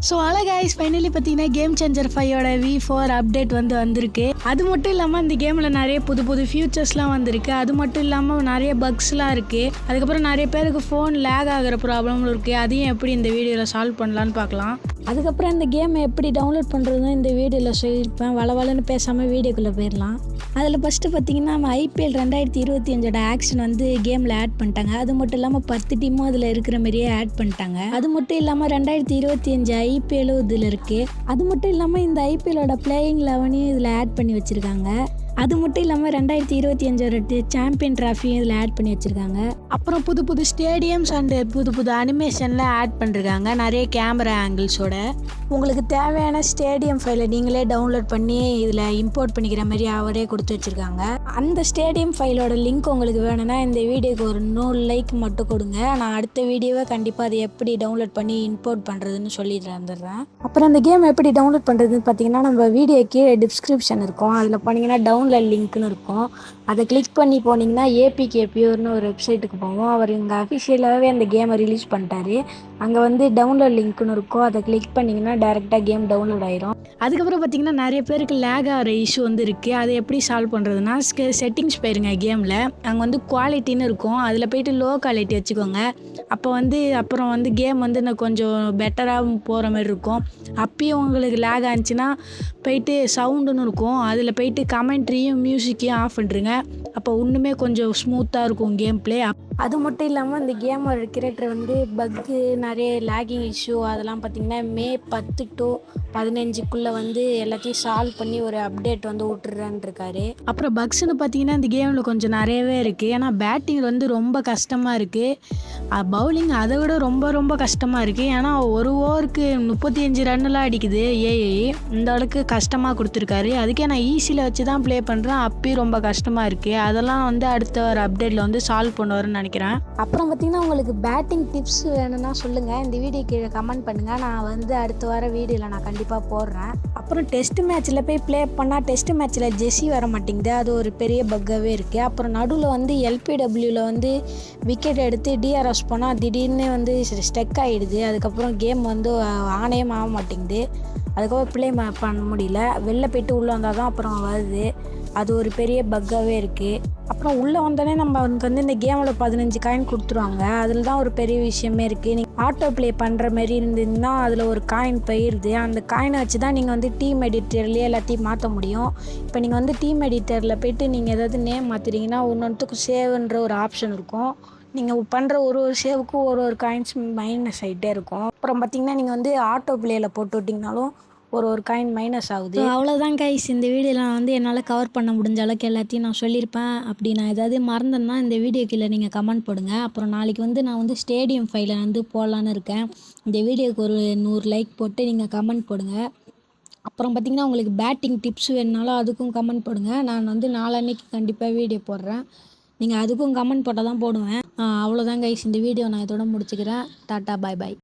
So hello guys, finally பார்த்தீங்கன்னா game changer 5ஓட V4 update வந்திருக்கு. அது மட்டும் இல்லாமல் இந்த கேமில் நிறைய புது புது ஃபியூச்சர்ஸ்லாம் வந்திருக்கு. அது மட்டும் இல்லாமல் நிறைய பக்ஸ்லாம் இருக்குது. அதுக்கப்புறம் நிறைய பேருக்கு ஃபோன் லேக் ஆகிற ப்ராப்ளமும் இருக்குது. அதையும் எப்படி இந்த வீடியோவில் சால்வ் பண்ணலான்னு பார்க்கலாம். அதுக்கப்புறம் இந்த கேமை எப்படி டவுன்லோட் பண்ணுறதுன்னு இந்த வீடியோவில் சொல்லியிருப்பேன். வளவலன்னு பேசாமல் வீடியோக்குள்ளே போயிடலாம். அதில் ஃபஸ்ட்டு பார்த்தீங்கன்னா நம்ம IPL 2025ஓட ஆக்ஷன் கேமில் ஆட் பண்ணிட்டாங்க. அது மட்டும் இல்லாமல் 10 டீமும் அதில் இருக்கிற மாதிரியே ஆட் பண்ணிட்டாங்க. அது மட்டும் இல்லாமல் 2025 IPL இதில் இருக்குது. அது மட்டும் இல்லாமல் இந்த IPLோட பிளேயிங் 11 இதில் ஆட் பண்ணி வச்சுருக்காங்க. அது மட்டும் இல்லாமல் 2025 சாம்பியன் ட்ராஃபியும் இதில் ஆட் பண்ணி வச்சுருக்காங்க. அப்புறம் புது புது ஸ்டேடியம்ஸ் அண்டு புது புது அனிமேஷன்லாம் ஆட் பண்ணிருக்காங்க, நிறைய கேமரா ஆங்கிள்ஸோட. உங்களுக்கு தேவையான ஸ்டேடியம் ஃபைலை நீங்களே டவுன்லோட் பண்ணி இதில் இம்போர்ட் பண்ணிக்கிற மாதிரி அவரே கொடுத்து வச்சுருக்காங்க. அந்த ஸ்டேடியம் ஃபைலோட லிங்க் உங்களுக்கு வேணும்னா இந்த வீடியோக்கு ஒரு 100 லைக் மட்டும் கொடுங்க. நான் அடுத்த வீடியோவை கண்டிப்பாக அதை எப்படி டவுன்லோட் பண்ணி இம்போர்ட் பண்ணுறதுன்னு சொல்லிட்டு வந்துடுறேன். அப்புறம் இந்த கேம் எப்படி டவுன்லோட் பண்ணுறதுன்னு பார்த்தீங்கன்னா நம்ம வீடியோக்கு டிஸ்கிரிப்ஷன் இருக்கும். அதில் போனீங்கன்னா டவுன்லோட் லிங்க்னு இருக்கும். அதை கிளிக் பண்ணி போனீங்கன்னா APK Pure ஒரு வெப்சைட்டுக்கு போவோம். அவர் இங்கே அஃபிஷியலாகவே அந்த கேமை ரிலீஸ் பண்ணிட்டாரு. அங்கே டவுன்லோட் லிங்க்னு இருக்கும். அதை கிளிக் பண்ணிங்கன்னா டேரெக்டாக கேம் டவுன்லோட் ஆயிரும். அதுக்கப்புறம் பார்த்தீங்கன்னா நிறைய பேருக்கு லேக் ஆகிற இஷ்யூ இருக்குது. அதை எப்படி சால்வ் பண்ணுறதுனா செட்டிங்ஸ் போயிருங்க கேமில். அங்கே குவாலிட்டின்னு இருக்கும். அதில் போய்ட்டு லோ குவாலிட்டி வச்சுக்கோங்க. அப்போ அப்புறம் கேம் இன்னும் கொஞ்சம் பெட்டராக போகிற மாதிரி இருக்கும். அப்பயும் உங்களுக்கு லேக் ஆச்சுன்னா போயிட்டு சவுண்டுன்னு இருக்கும். அதில் போயிட்டு கமெண்ட்ரியும் மியூசிக்கையும் ஆஃப் பண்ணுறங்க. அப்போ இன்னுமே கொஞ்சம் ஸ்மூத்தாக இருக்கும் கேம் பிளே. அது மட்டும் இல்லாமல் இந்த கேமோட கிரியேட்டர் பக்கு நிறைய லேகிங் இஷ்யூ அதெல்லாம் பார்த்திங்கன்னா May 10 to 15 எல்லாத்தையும் சால்வ் பண்ணி ஒரு அப்டேட் விட்டுறேன்னு இருக்காரு. அப்புறம் பக்ஸ்ன்னு பார்த்தீங்கன்னா இந்த கேமில் கொஞ்சம் நிறையவே இருக்குது. ஏன்னா பேட்டிங் ரொம்ப கஷ்டமாக இருக்குது. பவுலிங் அதை விட ரொம்ப ரொம்ப கஷ்டமாக இருக்குது. ஏன்னா ஒரு ஓவருக்கு 35 ரன்னுலாம் அடிக்குது ஏஐ. இந்த அளவுக்கு கஷ்டமாக கொடுத்துருக்காரு. அதுக்கே நான் ஈஸியில் வச்சு தான் ப்ளே பண்ணுறேன். அப்பயும் ரொம்ப கஷ்டமாக இருக்குது. அதெல்லாம் அடுத்த ஒரு அப்டேட்டில் சால்வ் பண்ணுவாருன்னு நினைக்கிறேன். அப்புறம் பார்த்தீங்கன்னா உங்களுக்கு பேட்டிங் டிப்ஸ் வேணும்னா சொல்லுங்கள், இந்த வீடியோ கீழே கமெண்ட் பண்ணுங்கள். நான் அடுத்த வார வீடியோவில் நான் கண்டிப்பாக போடுறேன். அப்புறம் டெஸ்ட் மேட்ச்சில் போய் ப்ளே பண்ணால் டெஸ்ட் மேட்ச்சில் ஜெர்சி வர மாட்டேங்குது. அது ஒரு பெரிய பக்காகவே இருக்குது. அப்புறம் நடுவில் LPWவில் விக்கெட் எடுத்து DRS போனால் திடீர்னு ஸ்டெக் ஆகிடுது. அதுக்கப்புறம் கேம் ஆனே ஆக மாட்டேங்குது. அதுக்கப்புறம் ப்ளே பண்ண முடியல. வெளில போய்ட்டு உள்ளே வந்தால் தான் அப்புறம் வருது. அது ஒரு பெரிய பக்காகவே இருக்குது. அப்புறம் உள்ளே வந்தோடனே நம்ம இந்த கேமில் 15 காயின் கொடுத்துருவாங்க. அதில் தான் ஒரு பெரிய விஷயமே இருக்குது. நீங்கள் ஆட்டோ ப்ளே பண்ணுற மாதிரி இருந்ததுன்னா அதில் ஒரு காயின் போயிடுது. அந்த காயினை வச்சு தான் நீங்கள் டீம் எடிட்டர்லேயே எல்லாத்தையும் மாற்ற முடியும். இப்போ நீங்கள் டீம் எடிட்டரில் போய்ட்டு நீங்கள் ஏதாவது நேம் மாற்றுறீங்கன்னா ஒன்றுத்துக்கும் சேவ்ன்ற ஒரு ஆப்ஷன் இருக்கும். நீங்கள் பண்ணுற ஒரு சேவுக்கும் ஒரு காயின்ஸ் மைனஸ் ஆகிட்டே இருக்கும். அப்புறம் பார்த்திங்கன்னா நீங்கள் ஆட்டோ ப்ளேயில் போட்டு விட்டிங்கனாலும் ஒரு காயின் மைனஸ் ஆகுது. அவ்வளோதான் கைஸ், இந்த வீடியோவில் நான் என்னால் கவர் பண்ண முடிஞ்ச அளவுக்கு எல்லாத்தையும் நான் சொல்லியிருப்பேன். அப்படி நான் ஏதாவது மறந்தேன்னா இந்த வீடியோ கீழே நீங்கள் கமெண்ட் போடுங்க. அப்புறம் நாளைக்கு நான் ஸ்டேடியம் ஃபைலை போடலான்னு இருக்கேன். இந்த வீடியோக்கு ஒரு 100 லைக் போட்டு நீங்கள் கமெண்ட் போடுங்க. அப்புறம் பார்த்திங்கன்னா உங்களுக்கு பேட்டிங் டிப்ஸ் வேணுனாலும் அதுக்கும் கமெண்ட் போடுங்க. நான் நாளன்னைக்கு கண்டிப்பாக வீடியோ போடுறேன். நீங்கள் அதுக்கும் கமெண்ட் போட்டால் தான் போடுவேன். அவ்வளோதான் கைஸ், இந்த வீடியோ நான் இதோட முடிச்சுக்கிறேன். டாட்டா பாய் பாய்.